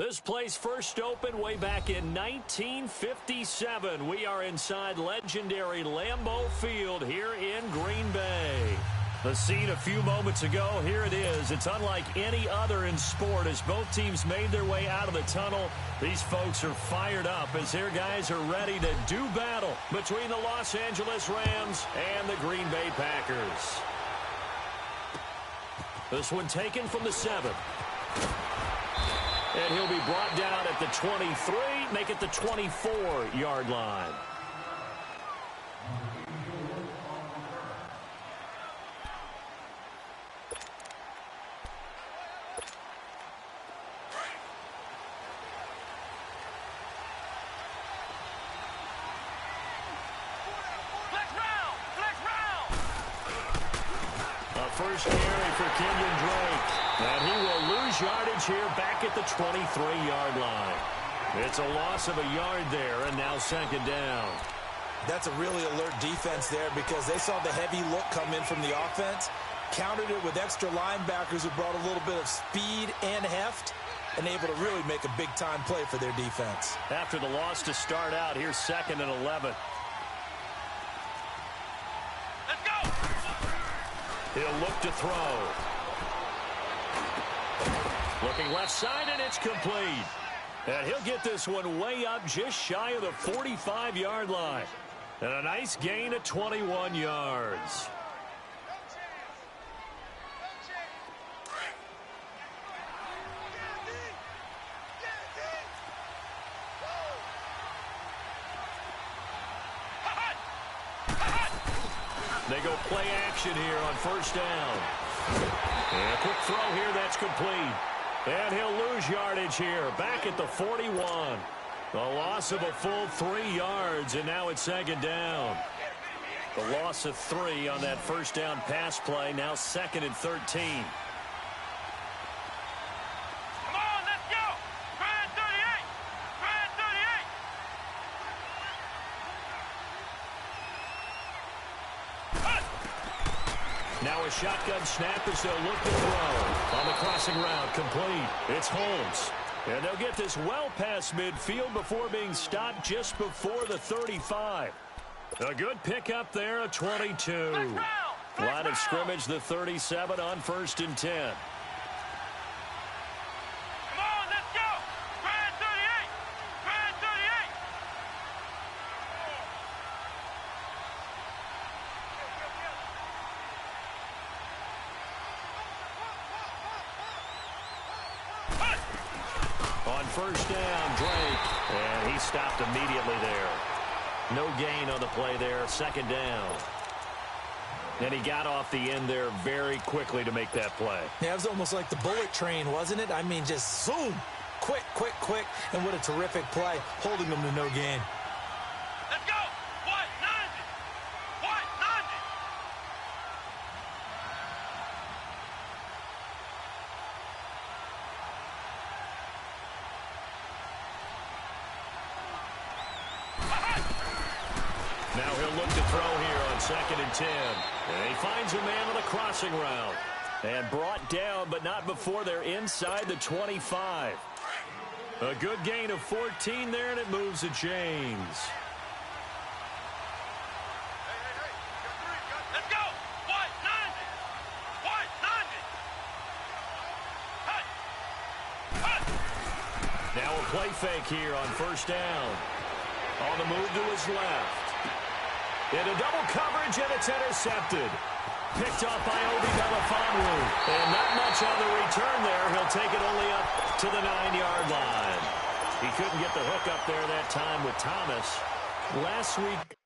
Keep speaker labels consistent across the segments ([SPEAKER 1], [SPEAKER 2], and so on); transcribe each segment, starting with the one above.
[SPEAKER 1] This place first opened way back in 1957. We are inside legendary Lambeau Field here in Green Bay. The scene a few moments ago, here it is. It's unlike any other in sport as both teams made their way out of the tunnel. These folks are fired up as their guys are ready to do battle between the Los Angeles Rams and the Green Bay Packers. This one taken from the 7. And he'll be brought down at the 23, make it the 24-yard line. First carry for Kenyon Drake. And he will lose yardage here back at the 23-yard line. It's a loss of a yard there, and now second down.
[SPEAKER 2] That's a really alert defense there because they saw the heavy look come in from the offense, countered it with extra linebackers who brought a little bit of speed and heft, and able to really make a big-time play for their defense.
[SPEAKER 1] After the loss to start out, here's 2nd and 11. He'll look to throw. Looking left side, and it's complete. And he'll get this one way up just shy of the 45-yard line. And a nice gain of 21 yards. They go play action here on first down. And a quick throw here, that's complete. And he'll lose yardage here, back at the 41. The loss of a full 3 yards, and now it's second down. The loss of 3 on that first down pass play, now 2nd and 13. Now a shotgun snap as they'll look to throw. On the crossing route, complete. It's Holmes. And they'll get this well past midfield before being stopped just before the 35. A good pickup there, a 22. Line of scrimmage, the 37 on 1st and 10. First down, Drake. And he stopped immediately there. No gain on the play there, 2nd down. And he got off the end there very quickly to make that play.
[SPEAKER 2] Yeah, it was almost like the bullet train, wasn't it? I mean, just zoom. Quick, quick, quick. And what a terrific play, holding them to no gain.
[SPEAKER 3] Let's go. What? 90. What? 90.
[SPEAKER 1] Now he'll look to throw here on 2nd and 10. And he finds a man on a crossing route. And brought down, but not before they're inside the 25. A good gain of 14 there, and it moves the chains.
[SPEAKER 3] Let's go. What? 90. What? 90. Hut.
[SPEAKER 1] Now a play fake here on first down. On the move to his left. Into double coverage, and it's intercepted. Picked off by Obi Melifonwu. And not much on the return there. He'll take it only up to the 9-yard line. He couldn't get the hook up there that time with Thomas. Last week,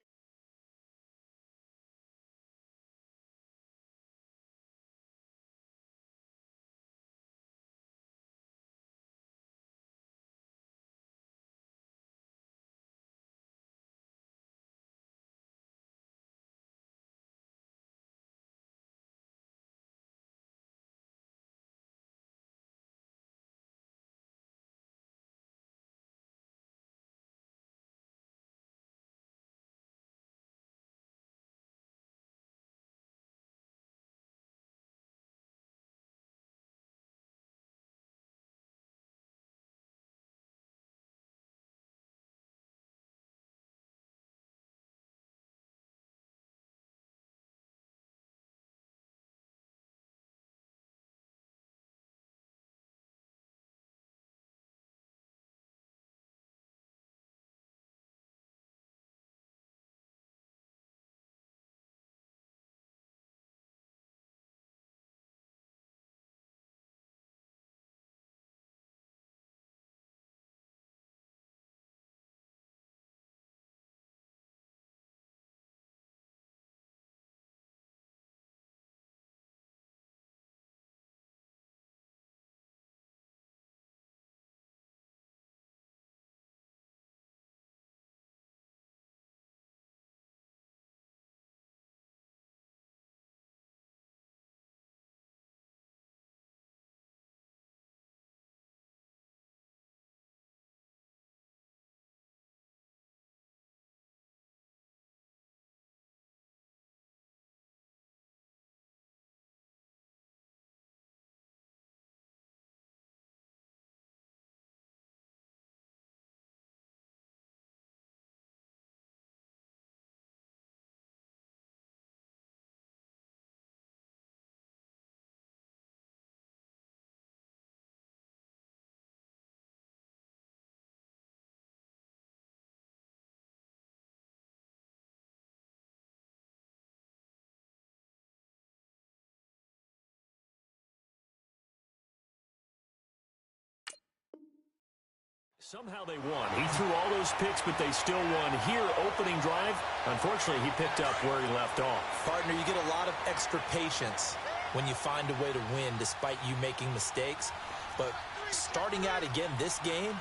[SPEAKER 1] Somehow they won. He threw all those picks, but they still won. Here, opening drive, unfortunately, he picked up where he left off.
[SPEAKER 2] Partner, you get a lot of extra patience when you find a way to win despite you making mistakes. But starting out again this game,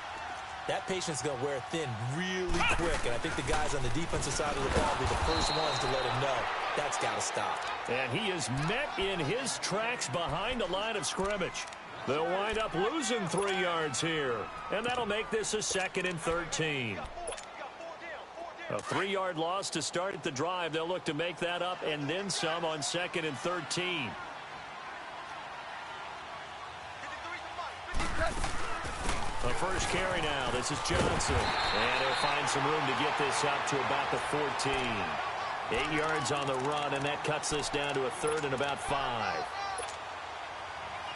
[SPEAKER 2] that patience is going to wear thin really quick. And I think the guys on the defensive side of the ball will be the first ones to let him know that's got to stop.
[SPEAKER 1] And he is met in his tracks behind the line of scrimmage. They'll wind up losing 3 yards here. And that'll make this a 2nd and 13. A 3-yard loss to start the drive. They'll look to make that up and then some on 2nd and 13. The first carry now. This is Johnson. And he'll find some room to get this up to about the 14. 8 yards on the run, and that cuts this down to a 3rd and about 5.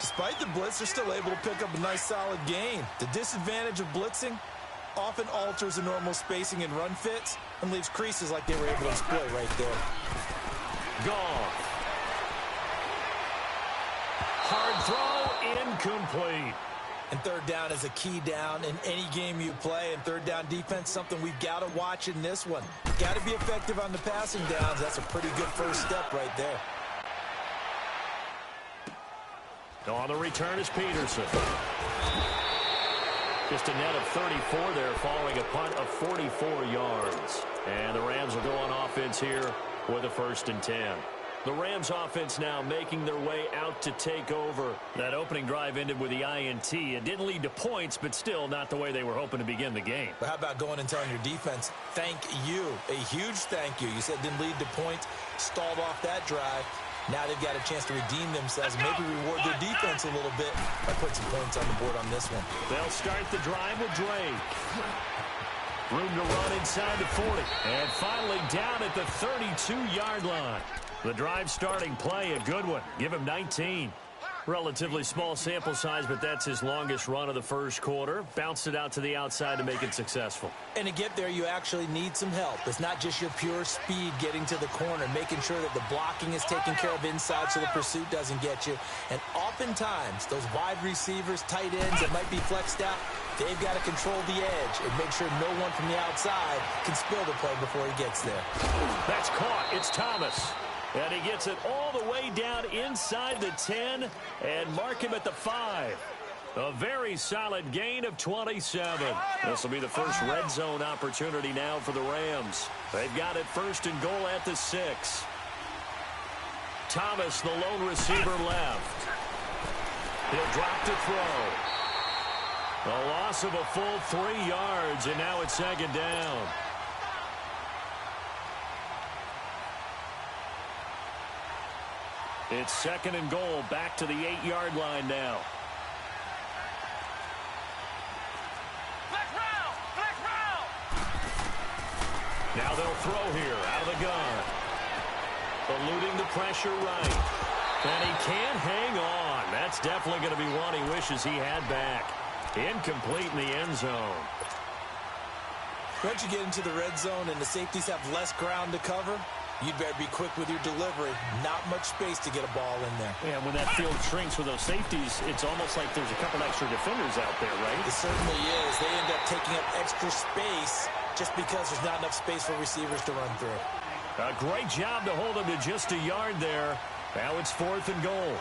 [SPEAKER 2] Despite the blitz, they're still able to pick up a nice solid gain. The disadvantage of blitzing often alters the normal spacing and run fits and leaves creases like they were able to exploit right there.
[SPEAKER 1] Goff. Hard throw, incomplete.
[SPEAKER 2] And 3rd down is a key down in any game you play. And 3rd down defense, something we've got to watch in this one. Got to be effective on the passing downs. That's a pretty good first step right there.
[SPEAKER 1] On the return is Peterson. Just a net of 34 there, following a punt of 44 yards. And the Rams will go on offense here with a 1st and 10. The Rams offense now making their way out to take over. That opening drive ended with the INT. It didn't lead to points, but still not the way they were hoping to begin the game.
[SPEAKER 2] But how about going and telling your defense, thank you, a huge thank you. You said it didn't lead to points, stalled off that drive. Now they've got a chance to redeem themselves, maybe reward their defense a little bit by putting some points on the board on this one.
[SPEAKER 1] They'll start the drive with Drake. Room to run inside the 40. And finally down at the 32-yard line. The drive starting play, a good one. Give him 19. Relatively small sample size, but that's his longest run of the first quarter. Bounced it out to the outside to make it successful.
[SPEAKER 2] And to get there, you actually need some help. It's not just your pure speed getting to the corner, making sure that the blocking is taken care of inside so the pursuit doesn't get you. And oftentimes, those wide receivers, tight ends that might be flexed out, they've got to control the edge and make sure no one from the outside can spill the play before he gets there.
[SPEAKER 1] That's caught. It's Thomas. And he gets it all the way down inside the 10 and mark him at the 5. A very solid gain of 27. This will be the first red zone opportunity now for the Rams. They've got it 1st and goal at the 6. Thomas, the lone receiver, left. He'll drop to throw. A loss of a full 3 yards, and now it's 2nd down. It's 2nd and goal, back to the 8-yard line now.
[SPEAKER 3] Black round!
[SPEAKER 1] Now they'll throw here out of the gun. Eluding the pressure right. And he can't hang on. That's definitely going to be one he wishes he had back. Incomplete in the end zone.
[SPEAKER 2] Once you get into the red zone and the safeties have less ground to cover, you'd better be quick with your delivery. Not much space to get a ball in there.
[SPEAKER 1] Yeah, when that field shrinks with those safeties, it's almost like there's a couple extra defenders out there, right?
[SPEAKER 2] It certainly is. They end up taking up extra space just because there's not enough space for receivers to run through.
[SPEAKER 1] A great job to hold him to just a yard there. Now it's 4th and goal.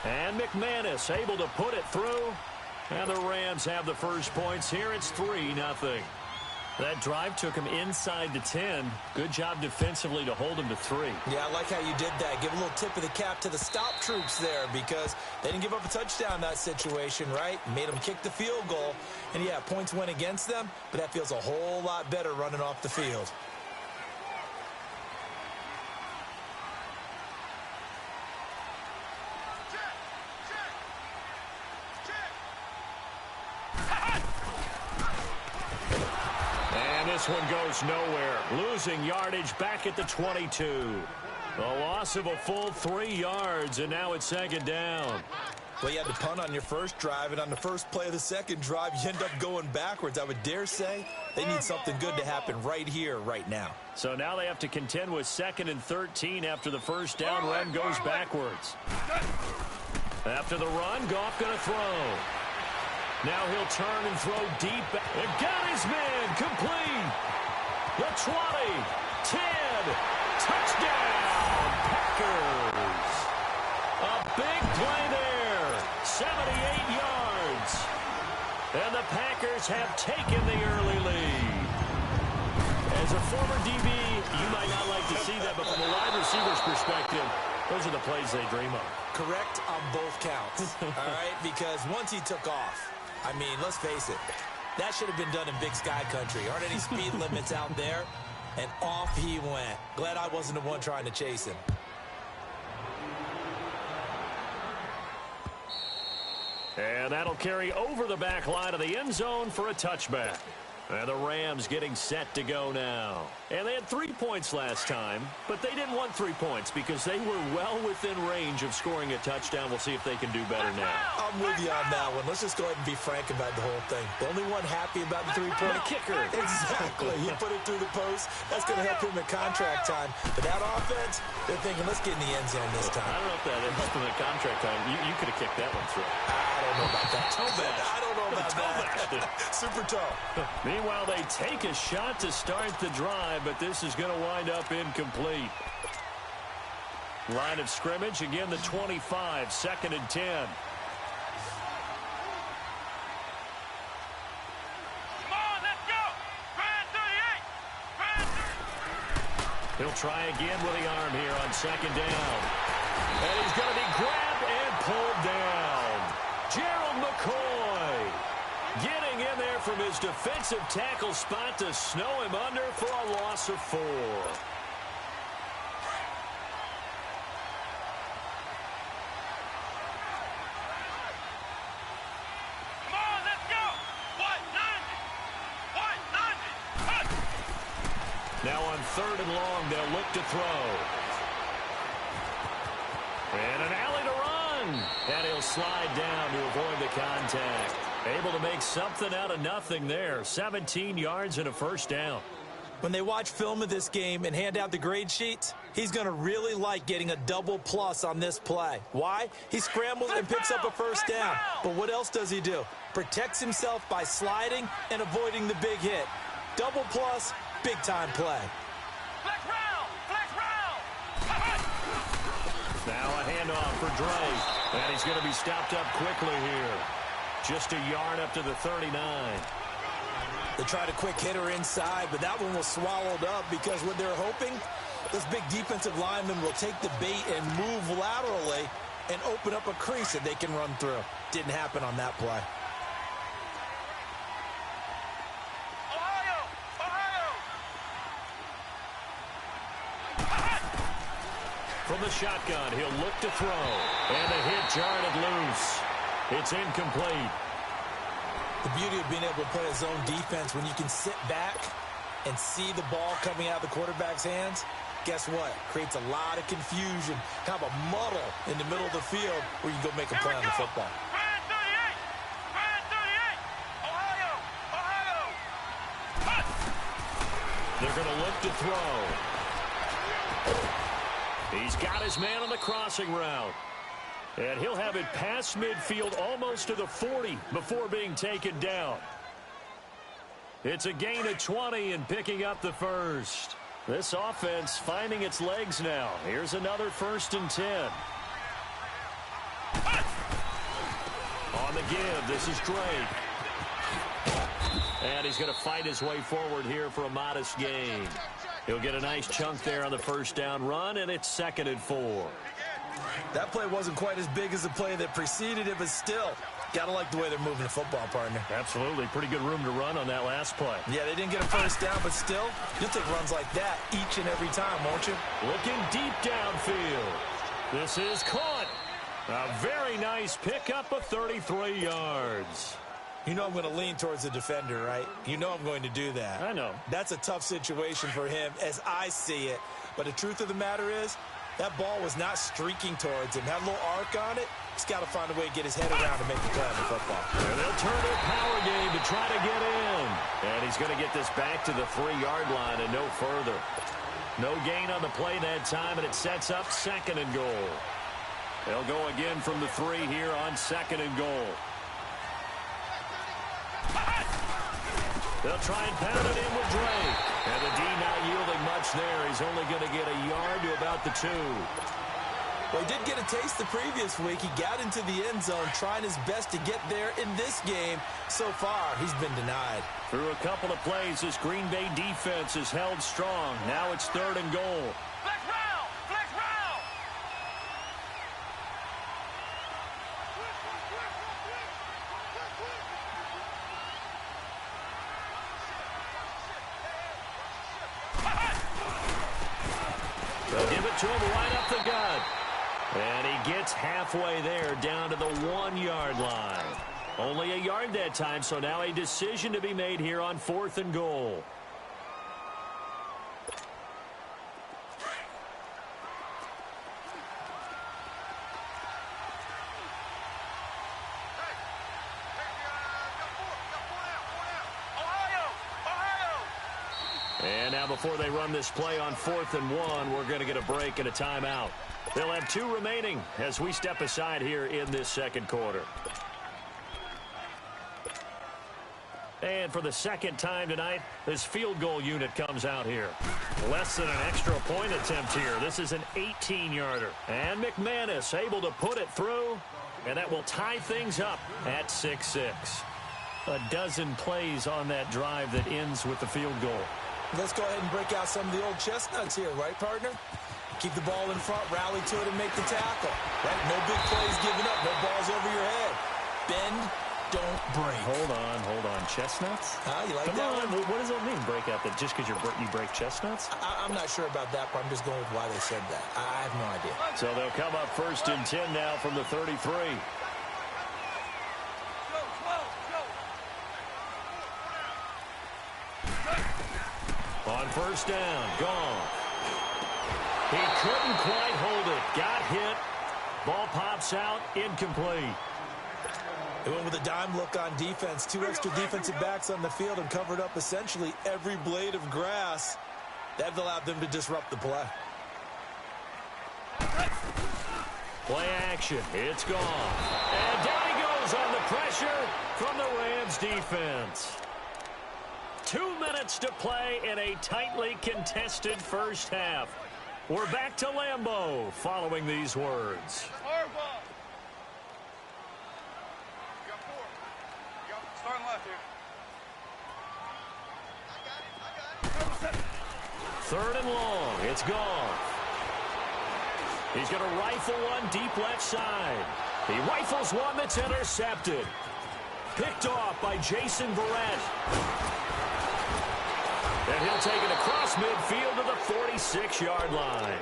[SPEAKER 1] And McManus able to put it through. And the Rams have the first points here. It's 3-0. That drive took him inside the 10. Good job defensively to hold him to 3.
[SPEAKER 2] Yeah, I like how you did that. Give a little tip of the cap to the stop troops there because they didn't give up a touchdown in that situation, right? Made them kick the field goal. And, yeah, points went against them, but that feels a whole lot better running off the field.
[SPEAKER 1] This one goes nowhere. Losing yardage back at the 22. A loss of a full 3 yards, and now it's 2nd down.
[SPEAKER 2] Well, you had to punt on your first drive, and on the first play of the second drive, you end up going backwards. I would dare say they need something good to happen right here, right now.
[SPEAKER 1] So now they have to contend with 2nd and 13 after the first down run goes backwards. After the run, Goff going to throw. Now he'll turn and throw deep. And got his man complete. The 20, 10, touchdown, Packers. A big play there, 78 yards. And the Packers have taken the early lead. As a former DB, you might not like to see that, but from a wide receiver's perspective, those are the plays they dream of.
[SPEAKER 2] Correct on both counts, all right? Because once he took off, I mean, let's face it, that should have been done in Big Sky Country. Aren't any speed limits out there? And off he went. Glad I wasn't the one trying to chase him.
[SPEAKER 1] And that'll carry over the back line of the end zone for a touchback. And the Rams getting set to go now. And they had 3 points last time, but they didn't want 3 points because they were well within range of scoring a touchdown. We'll see if they can do better now.
[SPEAKER 2] I'm with you on that one. Let's just go ahead and be frank about the whole thing. The only one happy about the three-point
[SPEAKER 1] kicker.
[SPEAKER 2] Exactly. He put it through the post. That's going to help him in contract time. But that offense, they're thinking, let's get in the end zone this time.
[SPEAKER 1] I don't know if that helped him in contract time. You could have kicked that one through.
[SPEAKER 2] I don't know about that.
[SPEAKER 1] Toe bash.
[SPEAKER 2] I don't know about that. Super toe.
[SPEAKER 1] Meanwhile, they take a shot to start the drive, but this is going to wind up incomplete. Line of scrimmage, again the 25, 2nd and 10.
[SPEAKER 3] Come on, let's go. Grand 38.
[SPEAKER 1] He'll try again with the arm here on 2nd down. And he's going to be grabbed and pulled down. Gerald McCoy getting in there from his defensive tackle spot to snow him under for a loss of 4.
[SPEAKER 3] Come on, let's go. 190. 190.
[SPEAKER 1] Now on 3rd and long, they'll look to throw. And an alley to run. And he'll slide down to avoid the contact. Able to make something out of nothing there. 17 yards and a 1st down.
[SPEAKER 2] When they watch film of this game and hand out the grade sheets, he's going to really like getting a double plus on this play. Why? He scrambles and picks up a 1st down. But what else does he do? Protects himself by sliding and avoiding the big hit. Double plus, big time play.
[SPEAKER 3] Flex round. Flex round.
[SPEAKER 1] Now a handoff for Drake. And he's going to be stopped up quickly here. Just a yard up to the 39.
[SPEAKER 2] They tried a quick hitter inside, but that one was swallowed up because what they're hoping, this big defensive lineman will take the bait and move laterally and open up a crease that they can run through. Didn't happen on that play.
[SPEAKER 3] Ohio.
[SPEAKER 1] From the shotgun, he'll look to throw. And the hit jarred loose. It's incomplete.
[SPEAKER 2] The beauty of being able to play a zone defense when you can sit back and see the ball coming out of the quarterback's hands, guess what? Creates a lot of confusion, kind of a muddle in the middle of the field where you can go make a play on the football.
[SPEAKER 3] Grand 38. Grand 38. Ohio.
[SPEAKER 1] They're going to look to throw. He's got his man on the crossing route. And he'll have it past midfield almost to the 40 before being taken down. It's a gain of 20 and picking up the 1st. This offense finding its legs now. Here's another 1st and 10. On the give, this is Drake. And he's going to fight his way forward here for a modest gain. He'll get a nice chunk there on the 1st down run, and it's 2nd and 4.
[SPEAKER 2] That play wasn't quite as big as the play that preceded it, but still, got to like the way they're moving the football, partner.
[SPEAKER 1] Absolutely. Pretty good room to run on that last play.
[SPEAKER 2] Yeah, they didn't get a 1st down, but still, you'll take runs like that each and every time, won't you?
[SPEAKER 1] Looking deep downfield. This is caught. A very nice pickup of 33 yards.
[SPEAKER 2] You know I'm going to lean towards the defender, right? You know I'm going to do that.
[SPEAKER 1] I know.
[SPEAKER 2] That's a tough situation for him as I see it. But the truth of the matter is, that ball was not streaking towards him. Had a little arc on it. He's got to find a way to get his head around and make the play on the football.
[SPEAKER 1] And they'll turn their power game to try to get in. And he's going to get this back to the 3-yard line and no further. No gain on the play that time, and it sets up 2nd and goal. They'll go again from the 3 here on 2nd and goal. They'll try and pound it in with Drake. And the D not yielding much there. He's only going to get a yard to about the 2.
[SPEAKER 2] Well, he did get a taste the previous week. He got into the end zone trying his best to get there in this game. So far, he's been denied.
[SPEAKER 1] Through a couple of plays, this Green Bay defense is held strong. Now it's 3rd and goal.
[SPEAKER 3] Flex round! Flex round!
[SPEAKER 1] They'll give it to him right up the gut. And he gets halfway there down to the 1-yard line. Only a yard that time, so now a decision to be made here on 4th and goal. And now before they run this play on 4th and 1, we're going to get a break and a timeout. They'll have 2 remaining as we step aside here in this second quarter. And for the second time tonight, this field goal unit comes out here. Less than an extra point attempt here. This is an 18-yarder. And McManus able to put it through, and that will tie things up at 6-6. A dozen plays on that drive that ends with the field goal.
[SPEAKER 2] Let's go ahead and break out some of the old chestnuts here, right, partner? Keep the ball in front, rally to it, and make the tackle. Right? No big plays given up, no balls over your head. Bend, don't break.
[SPEAKER 1] Hold on. Chestnuts?
[SPEAKER 2] You like
[SPEAKER 1] Come
[SPEAKER 2] that
[SPEAKER 1] on.
[SPEAKER 2] one?
[SPEAKER 1] What does it mean, break out? That just because you break chestnuts?
[SPEAKER 2] I'm not sure about that, but I'm just going with why they said that. I have no idea.
[SPEAKER 1] So they'll come up 1st and 10 now from the 33. On 1st down, gone. He couldn't quite hold it. Got hit. Ball pops out, incomplete.
[SPEAKER 2] They went with a dime look on defense. 2 extra defensive backs on the field and covered up essentially every blade of grass. That allowed them to disrupt the play.
[SPEAKER 1] Play action. It's gone. And down he goes on the pressure from the Rams defense. 2 minutes to play in a tightly contested first half. We're back to Lambeau following these words.
[SPEAKER 3] Starting left here.
[SPEAKER 1] 3rd and long. It's gone. He's going to rifle one deep left side. He rifles one that's intercepted. Picked off by Jason Verrett. And he'll take it across midfield to the 46-yard line.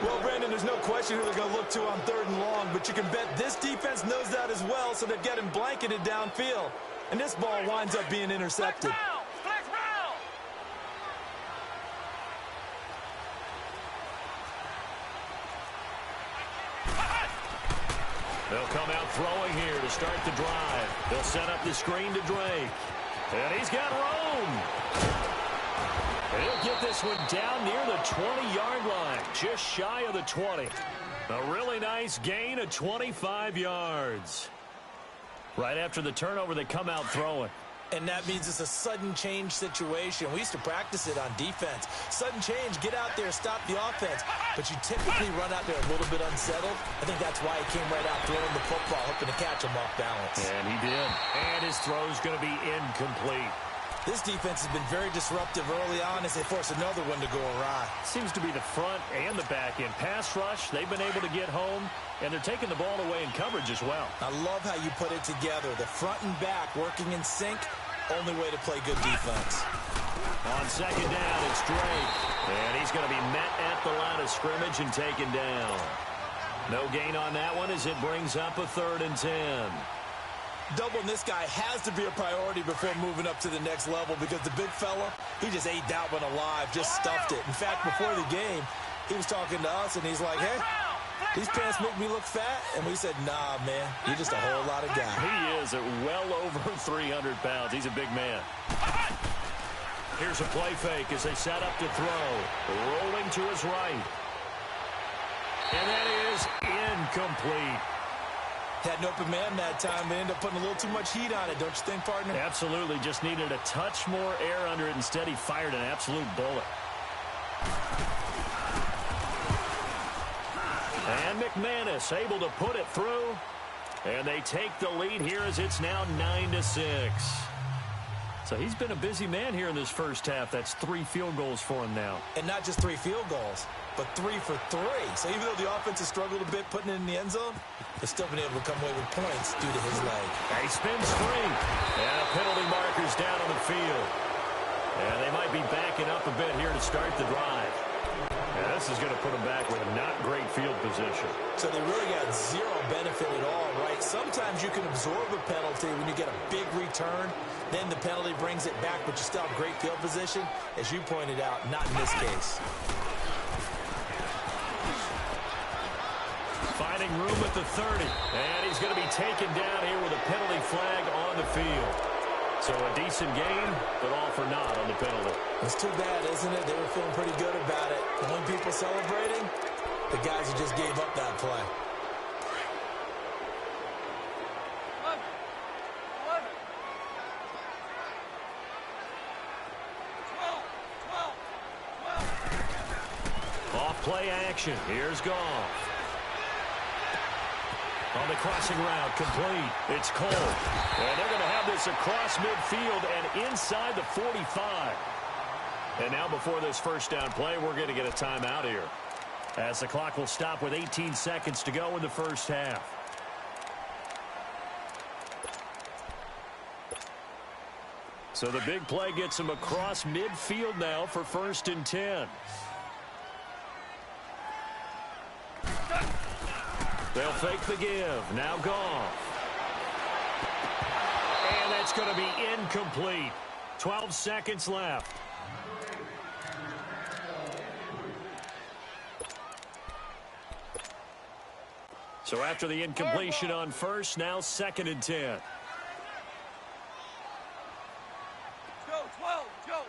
[SPEAKER 2] Well, Brandon, there's no question who they're going to look to on 3rd and long, but you can bet this defense knows that as well, so they've got him blanketed downfield. And this ball winds up being intercepted.
[SPEAKER 3] Flex round!
[SPEAKER 1] They'll come out throwing here to start the drive. They'll set up the screen to Drake. And he's got room. And he'll get this one down near the 20-yard line, just shy of the 20. A really nice gain of 25 yards. Right after the turnover, they come out throwing.
[SPEAKER 2] And that means it's a sudden change situation. We used to practice it on defense. Sudden change, get out there, stop the offense. But you typically run out there a little bit unsettled. I think that's why he came right out throwing the football, hoping to catch him off balance.
[SPEAKER 1] And he did. And his throw's going to be incomplete.
[SPEAKER 2] This defense has been very disruptive early on as they force another one to go awry.
[SPEAKER 1] Seems to be the front and the back end. Pass rush, they've been able to get home, and they're taking the ball away in coverage as well.
[SPEAKER 2] I love how you put it together. The front and back working in sync, only way to play good defense.
[SPEAKER 1] On 2nd down, it's Drake. And he's going to be met at the line of scrimmage and taken down. No gain on that one as it brings up a 3rd and 10.
[SPEAKER 2] Doubling this guy has to be a priority before moving up to the next level because the big fella, he just ate that one alive, just stuffed it. In fact, before the game, he was talking to us, and he's like, hey, these pants make me look fat. And we said, nah, man, you're just a whole lot of guy.
[SPEAKER 1] He is at well over 300 pounds. He's a big man. Here's a play fake as they set up to throw. Rolling to his right. And that is incomplete.
[SPEAKER 2] Had an open man that time. They ended up putting a little too much heat on it, don't you think, partner?
[SPEAKER 1] Absolutely. Just needed a touch more air under it. Instead, he fired an absolute bullet. And McManus able to put it through. And they take the lead here as it's now 9-6. So he's been a busy man here in this first half. That's 3 field goals for him now.
[SPEAKER 2] And not just 3 field goals, but 3 for 3. So even though the offense has struggled a bit putting it in the end zone, they've still been able to come away with points due to his leg.
[SPEAKER 1] He spins free. And a penalty marker's down on the field. And they might be backing up a bit here to start the drive. And this is going to put them back with a not great field position.
[SPEAKER 2] So they really got zero benefit at all, right? Sometimes you can absorb a penalty when you get a big return. Then the penalty brings it back, but you still have great field position. As you pointed out, not in this case.
[SPEAKER 1] Finding room at the 30. And he's going to be taken down here with a penalty flag on the field. So a decent game, but all for naught on the penalty.
[SPEAKER 2] It's too bad, isn't it? They were feeling pretty good about it. The only people celebrating, the guys who just gave up that play.
[SPEAKER 1] Off play action. Here's Goff. On the crossing route, complete. It's Cole. And they're going to have this across midfield and inside the 45. And now before this first down play, we're going to get a timeout here, as the clock will stop with 18 seconds to go in the first half. So the big play gets them across midfield now for 1st and 10. They'll fake the give. Now Goff. And that's going to be incomplete. 12 seconds left. So after the incompletion on first, now 2nd and 10.
[SPEAKER 3] Go, 12, go.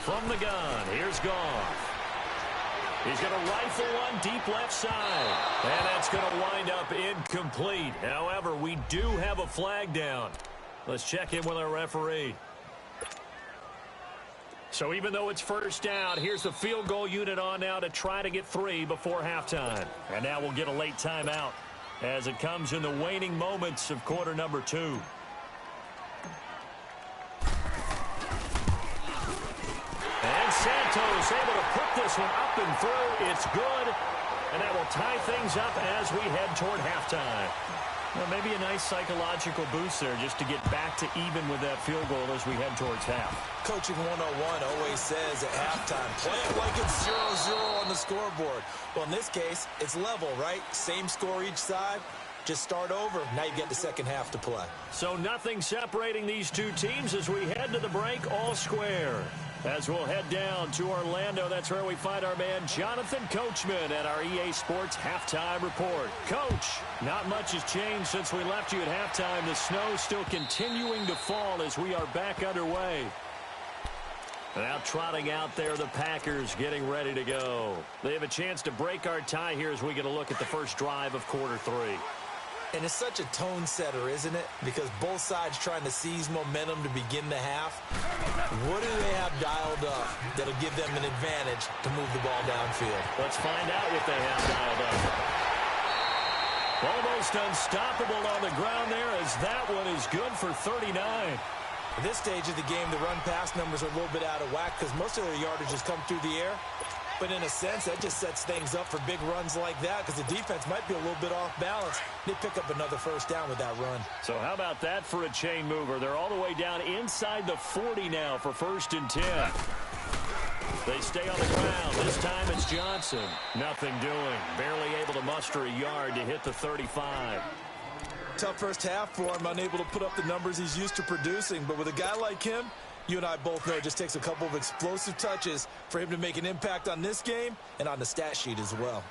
[SPEAKER 1] From the gun, here's Goff. He's going to rifle one deep left side. And that's going to wind up incomplete. However, we do have a flag down. Let's check in with our referee. So even though it's first down, here's the field goal unit on now to try to get 3 before halftime. And now we'll get a late timeout as it comes in the waning moments of quarter number 2. And Santos able to put this one up and through. It's good. And that will tie things up as we head toward halftime. Well, maybe a nice psychological boost there just to get back to even with that field goal as we head towards half.
[SPEAKER 2] Coaching 101 always says at halftime, play it like it's 0-0 on the scoreboard. Well, in this case, it's level, right? Same score each side. Just start over. Now you get the second half to play.
[SPEAKER 1] So nothing separating these two teams as we head to the break, all square. As we'll head down to Orlando, that's where we find our man Jonathan Coachman at our EA Sports Halftime Report. Coach, not much has changed since we left you at halftime. The snow still continuing to fall as we are back underway. Now trotting out there, the Packers getting ready to go. They have a chance to break our tie here as we get a look at the first drive of quarter 3.
[SPEAKER 2] And it's such a tone setter, isn't it? Because both sides trying to seize momentum to begin the half. What do they have dialed up that'll give them an advantage to move the ball downfield?
[SPEAKER 1] Let's find out what they have dialed up. Almost unstoppable on the ground there as that one is good for 39.
[SPEAKER 2] At this stage of the game, the run-pass numbers are a little bit out of whack because most of their yardage has come through the air. But in a sense, that just sets things up for big runs like that because the defense might be a little bit off balance. They pick up another first down with that run.
[SPEAKER 1] So how about that for a chain mover? They're all the way down inside the 40 now for 1st and 10. They stay on the ground. This time it's Johnson. Nothing doing. Barely able to muster a yard to hit the 35.
[SPEAKER 2] Tough first half for him, unable to put up the numbers he's used to producing. But with a guy like him, you and I both know it just takes a couple of explosive touches for him to make an impact on this game and on the stat sheet as well.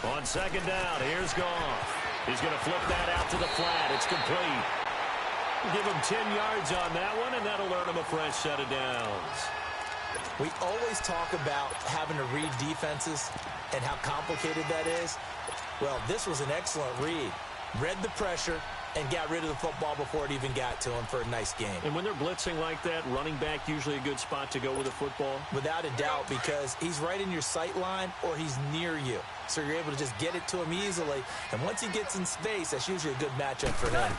[SPEAKER 1] On 2nd down, here's Goff. He's going to flip that out to the flat. It's complete. Give him 10 yards on that one, and that'll earn him a fresh set of downs.
[SPEAKER 2] We always talk about having to read defenses and how complicated that is. Well, this was an excellent read. Read the pressure and got rid of the football before it even got to him for a nice game.
[SPEAKER 1] And when they're blitzing like that, running back usually a good spot to go with the football?
[SPEAKER 2] Without a doubt, because he's right in your sight line or he's near you. So you're able to just get it to him easily. And once he gets in space, that's usually a good matchup for him.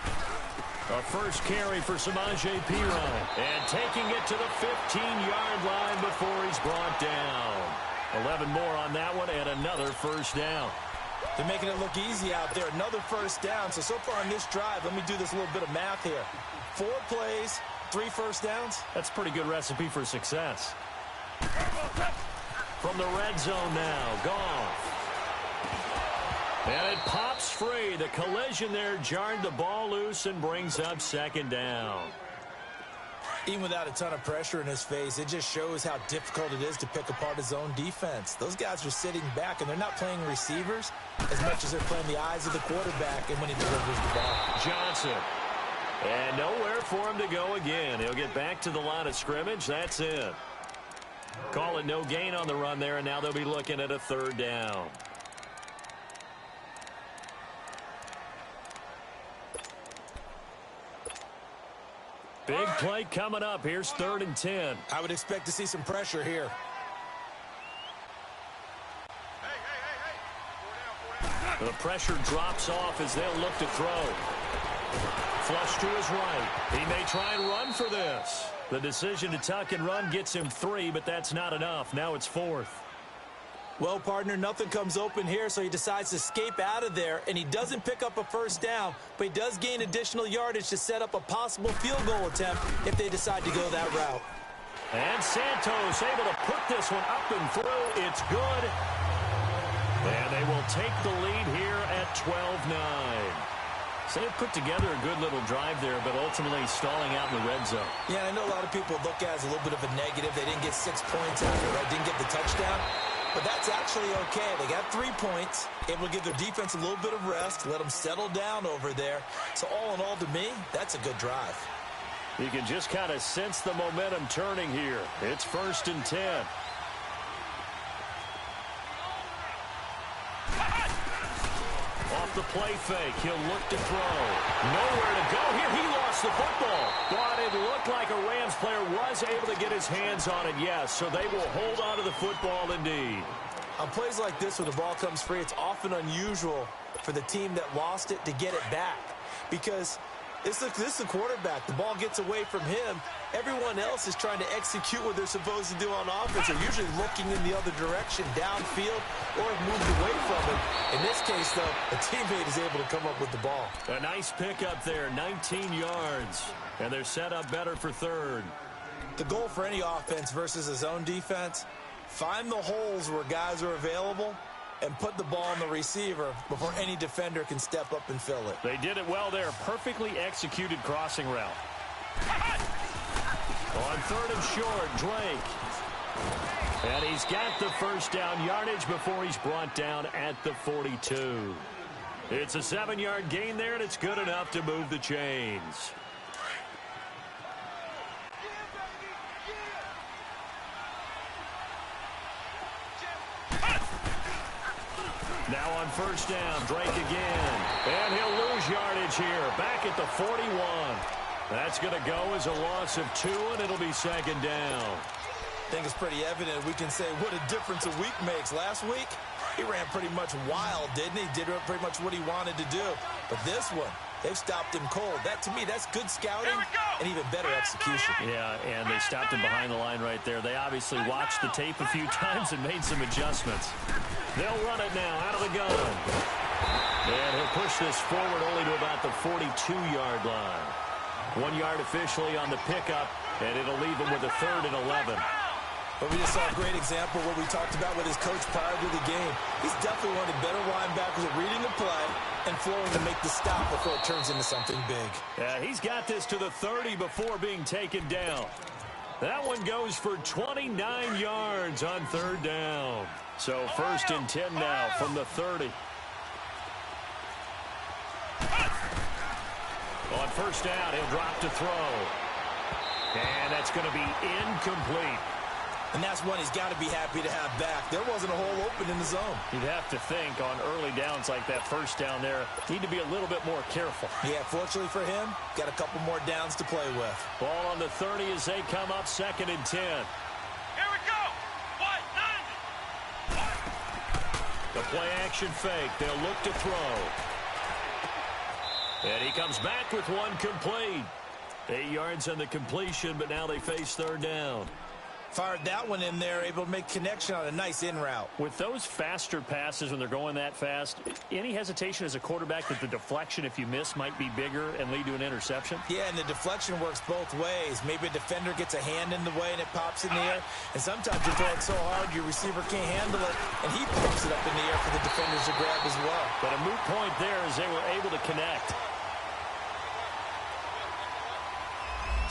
[SPEAKER 1] A first carry for Samaje Perine. And taking it to the 15-yard line before he's brought down. 11 more on that one and another first down.
[SPEAKER 2] They're making it look easy out there. Another first down. So far on this drive, let me do this little bit of math here. 4 plays, 3 first downs.
[SPEAKER 1] That's a pretty good recipe for success. From the red zone now, Goff. And it pops free. The collision there jarred the ball loose and brings up second down.
[SPEAKER 2] Even without a ton of pressure in his face, it just shows how difficult it is to pick apart his own defense. Those guys are sitting back, and they're not playing receivers as much as they're playing the eyes of the quarterback and when he delivers the ball.
[SPEAKER 1] Johnson. And nowhere for him to go again. He'll get back to the line of scrimmage. That's it. Call it no gain on the run there, and now they'll be looking at a third down. Big play coming up. Here's 3rd and 10.
[SPEAKER 2] I would expect to see some pressure here.
[SPEAKER 1] The pressure drops off as they'll look to throw. Flush to his right. He may try and run for this. The decision to tuck and run gets him 3, but that's not enough. Now it's 4th.
[SPEAKER 2] Well, partner, nothing comes open here, so he decides to escape out of there, and he doesn't pick up a first down, but he does gain additional yardage to set up a possible field goal attempt if they decide to go that route.
[SPEAKER 1] And Santos able to put this one up and through. It's good. And they will take the lead here at 12-9. So they put together a good little drive there, but ultimately stalling out in the red zone.
[SPEAKER 2] Yeah, I know a lot of people look at it as a little bit of a negative. They didn't get 6 points out of it, right? Didn't get the touchdown. But that's actually okay. They got 3 points, able to give their defense a little bit of rest, let them settle down over there. So all in all, to me, that's a good drive.
[SPEAKER 1] You can just kind of sense the momentum turning here. It's 1st and 10. Off the play fake, he'll look to throw. Nowhere to go here. He lost the football. But it looked like a Rams player was able to get his hands on it, yes. So they will hold on to the football indeed.
[SPEAKER 2] On plays like this where the ball comes free, it's often unusual for the team that lost it to get it back. Because this is the quarterback. The ball gets away from him. Everyone else is trying to execute what they're supposed to do on offense. They're usually looking in the other direction, downfield, or have moved away from it. In this case, though, a teammate is able to come up with the ball.
[SPEAKER 1] A nice pickup there, 19 yards. And they're set up better for 3rd.
[SPEAKER 2] The goal for any offense versus a zone defense, find the holes where guys are available and put the ball on the receiver before any defender can step up and fill it.
[SPEAKER 1] They did it well there. Perfectly executed crossing route. On 3rd and short, Drake. And he's got the first down yardage before he's brought down at the 42. It's a 7-yard gain there, and it's good enough to move the chains. Now on first down, Drake again. And he'll lose yardage here. Back at the 41. That's going to go as a loss of 2, and it'll be 2nd down.
[SPEAKER 2] I think it's pretty evident. We can say what a difference a week makes. Last week, he ran pretty much wild, didn't he? Did pretty much what he wanted to do. But this one, they've stopped him cold. That, to me, that's good scouting and even better execution.
[SPEAKER 1] Yeah, and they stopped him behind the line right there. They obviously watched the tape a few times and made some adjustments. They'll run it now out of the gun. And he'll push this forward only to about the 42-yard line. 1 yard officially on the pickup, and it'll leave him with a 3rd and 11.
[SPEAKER 2] But we just saw a great example of what we talked about with his coach prior to the game. He's definitely one of the better linebackers at reading the play and flowing to make the stop before it turns into something big.
[SPEAKER 1] Yeah, he's got this to the 30 before being taken down. That one goes for 29 yards on 3rd down. So 1st and 10 now from the 30. On first down, he'll drop to throw. And that's going to be incomplete.
[SPEAKER 2] And that's one he's got to be happy to have back. There wasn't a hole open in the zone.
[SPEAKER 1] You'd have to think on early downs like that first down there, need to be a little bit more careful.
[SPEAKER 2] Yeah, fortunately for him, got a couple more downs to play with.
[SPEAKER 1] Ball on the 30 as they come up 2nd and 10.
[SPEAKER 3] Here we go. What? None.
[SPEAKER 1] The play action fake. They'll look to throw. And he comes back with one complete. 8 yards on the completion, but now they face 3rd down.
[SPEAKER 2] Fired that one in there, able to make connection on a nice in route.
[SPEAKER 1] With those faster passes when they're going that fast, any hesitation as a quarterback that the deflection, if you miss, might be bigger and lead to an interception?
[SPEAKER 2] Yeah, and the deflection works both ways. Maybe a defender gets a hand in the way and it pops in the air. And sometimes you throw it so hard your receiver can't handle it, and he pops it up in the air for the defenders to grab as well.
[SPEAKER 1] But a moot point there as they were able to connect.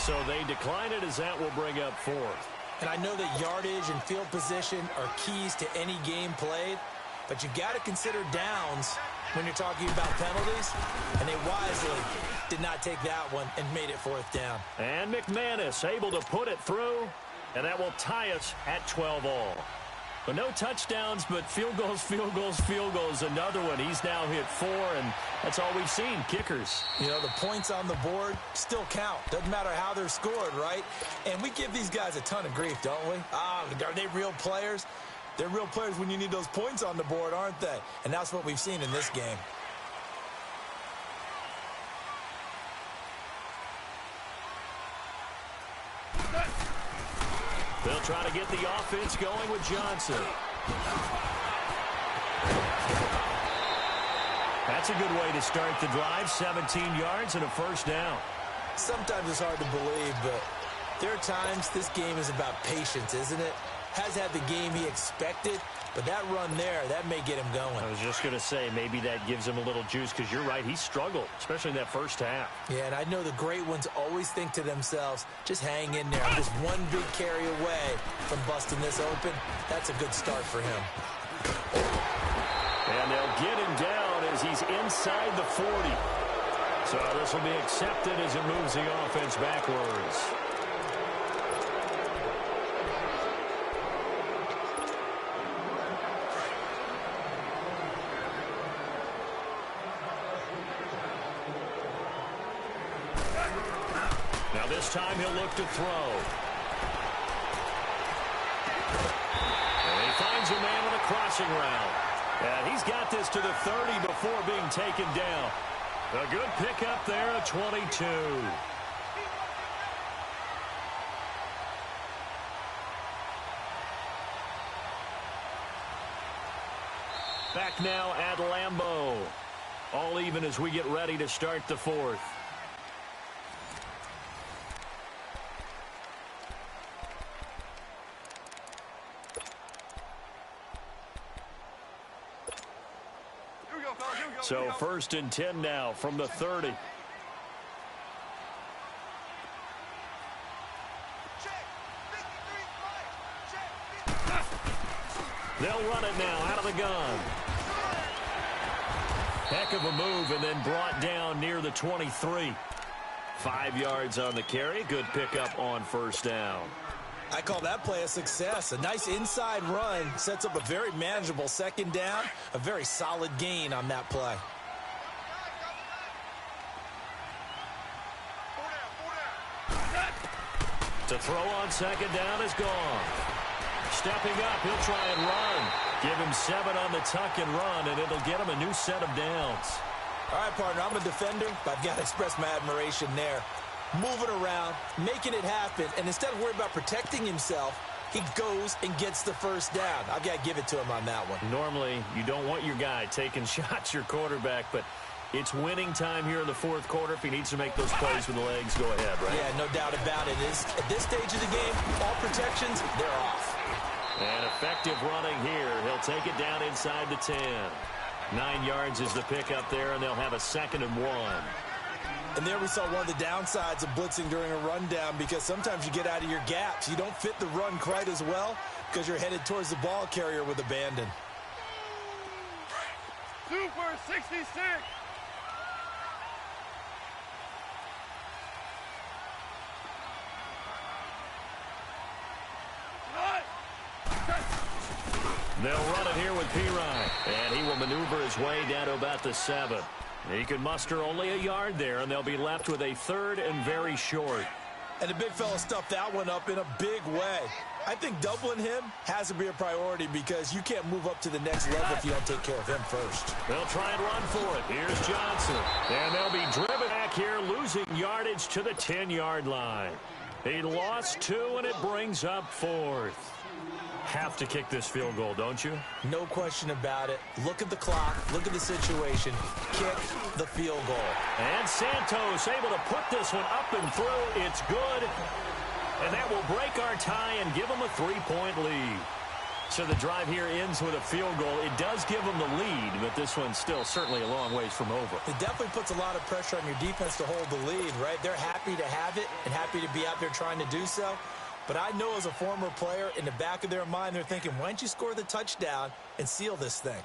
[SPEAKER 1] So they decline it as that will bring up 4th.
[SPEAKER 2] And I know that yardage and field position are keys to any game played, but you got to consider downs when you're talking about penalties, and they wisely did not take that one and made it 4th down.
[SPEAKER 1] And McManus able to put it through, and that will tie us at 12 all. But no touchdowns, but field goals, field goals, field goals. Another one. He's now hit 4, and that's all we've seen, kickers.
[SPEAKER 2] You know, the points on the board still count. Doesn't matter how they're scored, right? And we give these guys a ton of grief, don't we? Are they real players? They're real players when you need those points on the board, aren't they? And that's what we've seen in this game.
[SPEAKER 1] They'll try to get the offense going with Johnson. That's a good way to start the drive. 17 yards and a 1st down.
[SPEAKER 2] Sometimes it's hard to believe, but there are times this game is about patience, isn't it? Has had the game he expected, but that run there, that may get him going.
[SPEAKER 1] I was just going to say, maybe that gives him a little juice, because you're right, he struggled, especially in that first half.
[SPEAKER 2] Yeah, and I know the great ones always think to themselves, just hang in there. I'm just one big carry away from busting this open. That's a good start for him.
[SPEAKER 1] And they'll get him down as he's inside the 40. So this will be accepted as it moves the offense backwards. Now this time he'll look to throw. And he finds a man on a crossing route. And he's got this to the 30 before being taken down. A good pickup there at 22. Back now at Lambeau. All even as we get ready to start the 4th. So 1st and 10 now from the 30. They'll run it now out of the gun. Heck of a move, and then brought down near the 23. 5 yards on the carry. Good pickup on 1st down.
[SPEAKER 2] I call that play a success. A nice inside run sets up a very manageable 2nd down. A very solid gain on that play.
[SPEAKER 1] To throw on 2nd down is gone. Stepping up, he'll try and run. Give him 7 on the tuck and run, and it'll get him a new set of downs.
[SPEAKER 2] All right, partner, I'm a defender, but I've got to express my admiration there. Moving around, making it happen, and instead of worrying about protecting himself, he goes and gets the 1st down. I've got to give it to him on that one.
[SPEAKER 1] Normally, you don't want your guy taking shots, your quarterback, but it's winning time here in the 4th quarter. If he needs to make those plays with the legs, go ahead, right?
[SPEAKER 2] Yeah, no doubt about it. At this stage of the game, all protections, they're off.
[SPEAKER 1] And effective running here. He'll take it down inside the 10. 9 yards is the pickup there, and they'll have a 2nd and 1.
[SPEAKER 2] And there we saw one of the downsides of blitzing during a rundown, because sometimes you get out of your gaps. You don't fit the run quite as well because you're headed towards the ball carrier with abandon.
[SPEAKER 3] Super 66. Right.
[SPEAKER 1] They'll run it here with Pirine. And he will maneuver his way down to about the 7. He can muster only a yard there, and they'll be left with a 3rd and very short.
[SPEAKER 2] And the big fella stuffed that one up in a big way. I think doubling him has to be a priority because you can't move up to the next level if you don't take care of him first.
[SPEAKER 1] They'll try and run for it. Here's Johnson. And they'll be driven back here, losing yardage to the 10-yard line. He lost 2, and it brings up 4th. Have to kick this field goal, don't you?
[SPEAKER 2] No question about it. Look at the clock. Look at the situation. Kick the field goal.
[SPEAKER 1] And Santos able to put this one up and through. It's good. And that will break our tie and give them a 3-point lead. So the drive here ends with a field goal. It does give them the lead, but this one's still certainly a long ways from over.
[SPEAKER 2] It definitely puts a lot of pressure on your defense to hold the lead, right? They're happy to have it and happy to be out there trying to do so. But I know as a former player, in the back of their mind, they're thinking, why don't you score the touchdown and seal this thing?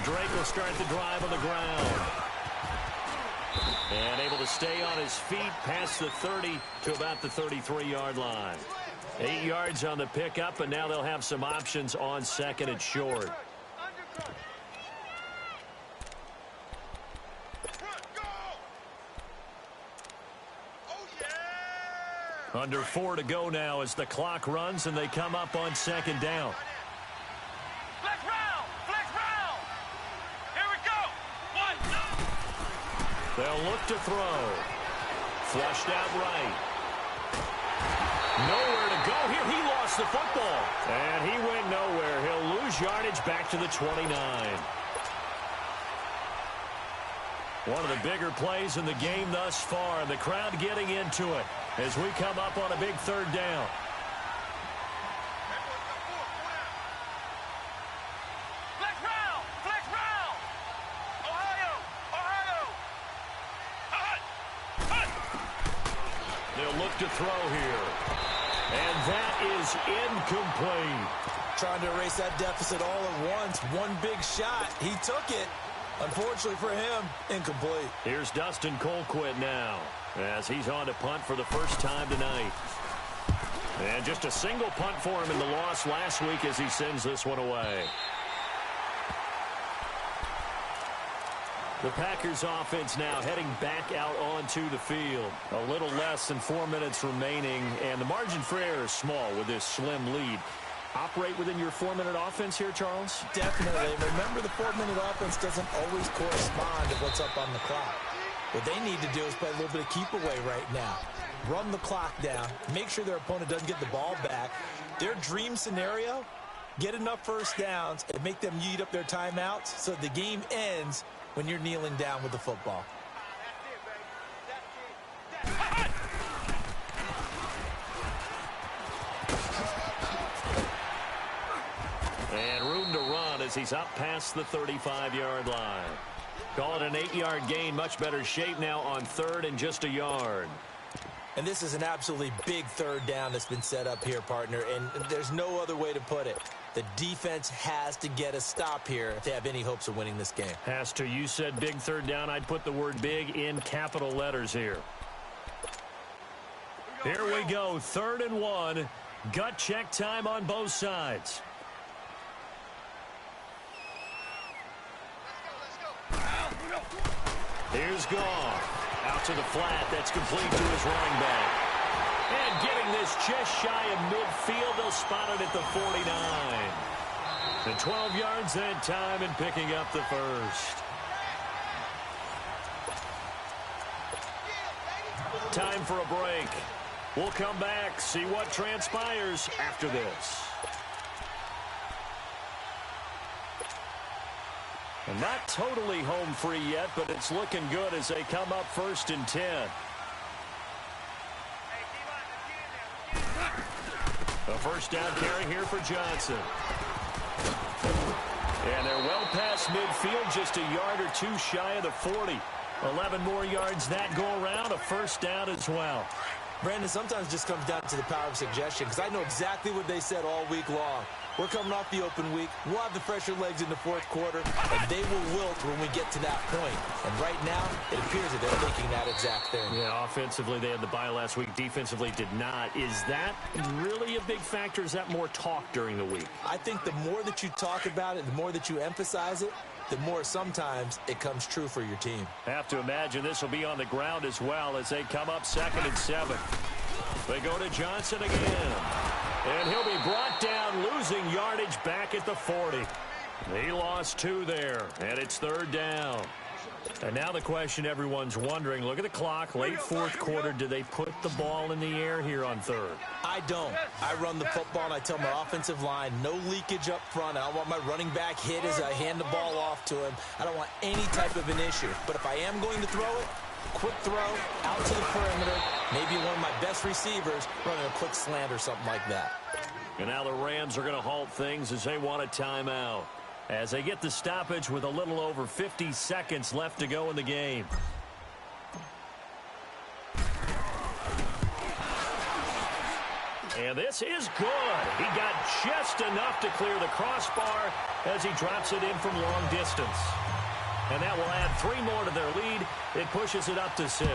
[SPEAKER 1] Drake will start the drive on the ground. And able to stay on his feet past the 30 to about the 33-yard line. 8 yards on the pickup, and now they'll have some options on 2nd and short. Under 4 to go now as the clock runs, and they come up on 2nd down.
[SPEAKER 3] Flex round! Flex round! Here we go! 1, 2.
[SPEAKER 1] They'll look to throw. Flushed out right. Nowhere to go here. He lost the football. And he went nowhere. He'll lose yardage back to the 29. One of the bigger plays in the game thus far. And the crowd getting into it as we come up on a big 3rd down.
[SPEAKER 3] Flex round! Flex round! Ohio! Ohio! Hut!
[SPEAKER 1] They'll look to throw here. And that is incomplete.
[SPEAKER 2] Trying to erase that deficit all at once. One big shot. He took it. Unfortunately for him, incomplete.
[SPEAKER 1] Here's Dustin Colquitt now as he's on to punt for the first time tonight. And just a single punt for him in the loss last week as he sends this one away. The Packers offense now heading back out onto the field. A little less than 4 minutes remaining, and the margin for error is small with this slim lead. Operate within your 4-minute offense here, Charles?
[SPEAKER 2] Definitely. Remember, the 4-minute offense doesn't always correspond to what's up on the clock. What they need to do is play a little bit of keep away right now. Run the clock down. Make sure their opponent doesn't get the ball back. Their dream scenario, get enough first downs and make them eat up their timeouts so the game ends when you're kneeling down with the football.
[SPEAKER 1] And room to run as he's up past the 35-yard line. Call it an 8-yard gain. Much better shape now on 3rd and just a yard.
[SPEAKER 2] And this is an absolutely big 3rd down that's been set up here, partner, and there's no other way to put it. The defense has to get a stop here if they have any hopes of winning this game.
[SPEAKER 1] Has to. You said big 3rd down. I'd put the word big in capital letters here. Here we go. 3rd and 1. Gut check time on both sides. Here's Goff. Out to the flat. That's complete to his running back. And getting this just shy of midfield. They'll spot it at the 49. And 12 yards that time and picking up the first. Time for a break. We'll come back, see what transpires after this. And not totally home free yet, but it's looking good as they come up 1st and 10. A first down carry here for Johnson. And they're well past midfield, just a yard or two shy of the 40. 11 more yards that go around, a first down as well.
[SPEAKER 2] Brandon, sometimes it just comes down to the power of suggestion because I know exactly what they said all week long. We're coming off the open week. We'll have the fresher legs in the fourth quarter, and they will wilt when we get to that point. And right now, it appears that they're thinking that exact thing.
[SPEAKER 1] Yeah, offensively, they had the bye last week. Defensively, did not. Is that really a big factor? Is that more talk during the week?
[SPEAKER 2] I think the more that you talk about it, the more that you emphasize it, the more sometimes it comes true for your team.
[SPEAKER 1] Have to imagine this will be on the ground as well as they come up 2nd and 7. They go to Johnson again. And he'll be brought down, losing yardage back at the 40. He lost 2 there, and it's 3rd down. And now the question everyone's wondering, look at the clock, late fourth quarter, do they put the ball in the air here on 3rd?
[SPEAKER 2] I don't. I run the football, and I tell my offensive line, no leakage up front. I don't want my running back hit as I hand the ball off to him. I don't want any type of an issue. But if I am going to throw it, quick throw, out to the perimeter, maybe one of my best receivers running a quick slant or something like that.
[SPEAKER 1] And now the Rams are going to halt things as they want a timeout, as they get the stoppage with a little over 50 seconds left to go in the game. And this is good. He got just enough to clear the crossbar as he drops it in from long distance. And that will add 3 more to their lead. It pushes it up to 6.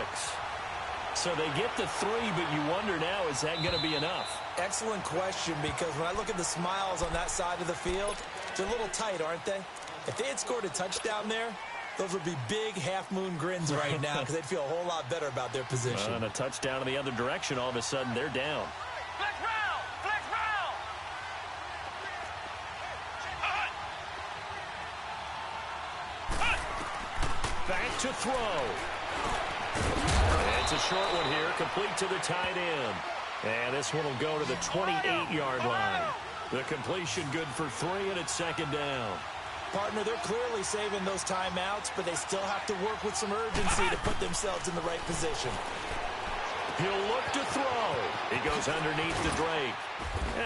[SPEAKER 1] So they get to 3, but you wonder now, is that going to be enough?
[SPEAKER 2] Excellent question, because when I look at the smiles on that side of the field, they're a little tight, aren't they? If they had scored a touchdown there, those would be big half-moon grins right now because they'd feel a whole lot better about their position.
[SPEAKER 1] And a touchdown in the other direction, all of a sudden they're down.
[SPEAKER 3] Flex round! Flex round!
[SPEAKER 1] Back to throw. It's a short one here, complete to the tight end. And this one will go to the 28-yard line. The completion good for 3, and it's 2nd down.
[SPEAKER 2] Partner, they're clearly saving those timeouts, but they still have to work with some urgency to put themselves in the right position.
[SPEAKER 1] He'll look to throw. He goes underneath to Drake.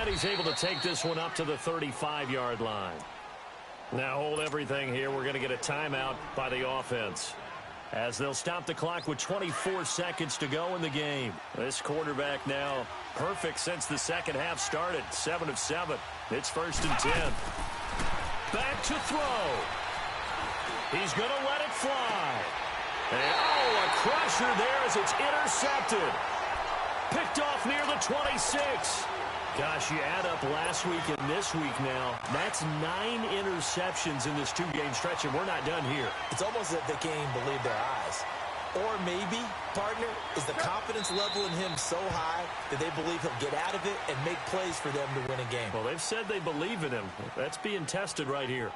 [SPEAKER 1] And he's able to take this one up to the 35-yard line. Now hold everything here. We're going to get a timeout by the offense, as they'll stop the clock with 24 seconds to go in the game. This quarterback now perfect since the second half started. 7 of 7. It's 1st and 10. Back to throw. He's going to let it fly. And a crusher there as it's intercepted. Picked off near the 26. Gosh, you add up last week and this week now, that's 9 interceptions in this 2-game stretch, and we're not done here.
[SPEAKER 2] It's almost as if they can't even believe their eyes. Or maybe, partner, is the confidence level in him so high that they believe he'll get out of it and make plays for them to win a game.
[SPEAKER 1] Well, they've said they believe in him. That's being tested right here.